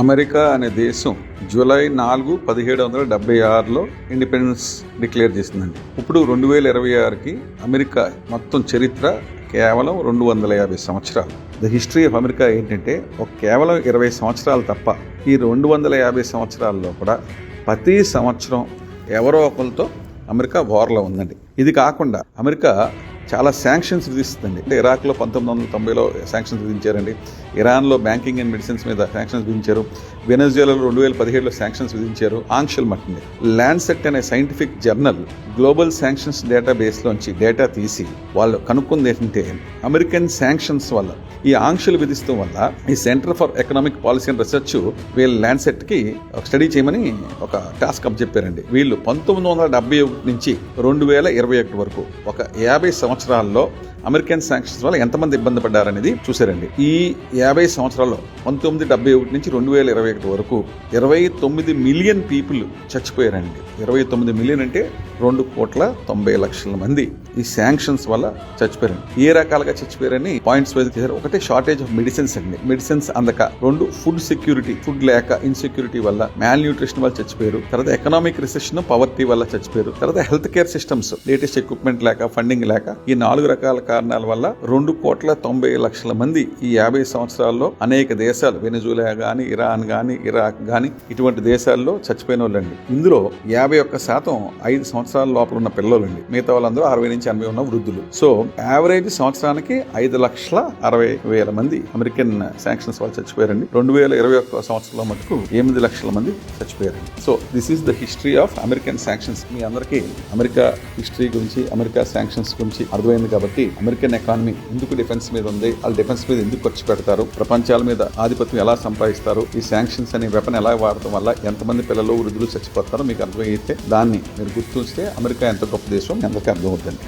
America అనే దేశం July 4, 1776లో independence declare చేసిందండి. ఇప్పుడు 2026కి అమెరికా మొత్తం చరిత్ర కేవలం 250 సంవత్సరాలు. ద హిస్టరీ ఆఫ్ అమెరికా ఏంటంటే కేవలం 20 సంవత్సరాలు తప్ప ఈ 250 సంవత్సరాల్లో కూడా ప్రతి సంవత్సరం ఎవరో ఒకరితో అమెరికా వార్లో ఉందండి. ఇది కాకుండా అమెరికా చాలా శాంక్షన్స్ విధిస్తుందండి. అంటే ఇరాక్లో 1990లో శాంక్షన్స్ విధించారండి. ఇరాన్లో బ్యాంకింగ్ అండ్ మెడిసిన్స్ మీద శాంక్షన్స్ విధించారు. వెనెజువేలాలో 2017లో శాంక్షన్స్ విధించారు. ఆంక్షలు మట్టింది. ల్యాండ్సెట్ అనే సైంటిఫిక్ జర్నల్ గ్లోబల్ శాంక్షన్స్ డేటాబేస్లోంచి డేటా తీసి వాళ్ళు కనుక్కుంది ఏంటంటే అమెరికన్ శాంక్షన్స్ వల్ల, ఈ ఆంక్షలు విధిస్తూ వల్ల ఈ centre for economic policy and research వీళ్ళ ల్యాండ్సెట్కి ఒక స్టడీ చేయమని ఒక టాస్క్ అప్పచెప్పారండి. వీళ్ళు 1971 నుంచి 2021 వరకు ఒక 50 సంవత్సరాల్లో అమెరికన్ శాంక్షన్స్ వల్ల ఎంతమంది ఇబ్బంది పడ్డారనేది చూశారండి. ఈ 50 సంవత్సరాల్లో 1971 నుంచి 2021 వరకు 29 మిలియన్ పీపుల్ చచ్చిపోయారండి. 29 మిలియన్ అంటే 2,90,00,000 మంది ఈ శాంక్షన్స్ వల్ల చచ్చిపోయారండి. ఏ రకాలుగా చచ్చిపోయారని పాయింట్స్ వైజ్ చేశారు. ఒకటి షార్టేజ్ ఆఫ్ మెడిసిన్స్ అండి, మెడిసిన్స్ అందక. 2 ఫుడ్ సెక్యూరిటీ, ఫుడ్ లేక, ఇన్సెక్యూరిటీ వల్ల, మాల్ న్యూట్రిషన్ వల్ల చచ్చిపోయారు. తర్వాత ఎకనామిక్ రిసెషన్, పవర్టీ వల్ల చచ్చిపోయారు. తర్వాత health care systems, latest equipment లేక, ఫండింగ్ లేక, ఈ 4 రకాల కారణాల వల్ల 2,90,00,000 మంది ఈ 50 సంవత్సరాల్లో అనేక దేశాలు, వెనెజువేలా గానీ, ఇరాన్ గానీ, ఇరాక్ గానీ, ఇటువంటి దేశాల్లో చచ్చిపోయిన వాళ్ళండి. ఇందులో 51% 5 సంవత్సరాల లోపల ఉన్న పిల్లలండి. మిగతా వాళ్ళందరూ 60 నుంచి 80 ఉన్న వృద్ధులు. సో యావరేజ్ సంవత్సరానికి 5,60,000 మంది అమెరికన్ శాంక్షన్స్ వాళ్ళు చచ్చిపోయారండి. 2021 సంవత్సరంలో మటుకు 8 లక్షల మంది చచ్చిపోయారండి. So this is the history of American sanctions. మీ అందరికీ అమెరికా హిస్టరీ గురించి, అమెరికా శాంక్షన్స్ గురించి అర్థమైంది కాబట్టి అమెరికన్ ఎకానమీ ఎందుకు డిఫెన్స్ మీద ఉంది, వాళ్ళు డిఫెన్స్ మీద ఎందుకు ఖర్చు పెడతారు, ప్రపంచాల మీద ఆధిపత్యం ఎలా సంపాదిస్తారు, ఈ శాంక్షన్స్ అనే వెపన్ ఎలా వాడటం వల్ల ఎంతమంది పిల్లలు, వృద్ధులు చచ్చిపోతారో మీకు అర్థమైతే దాన్ని మీరు గుర్తుంచితే అమెరికా ఎంత గొప్ప దేశం అందరికీ అర్థమవుతుంది.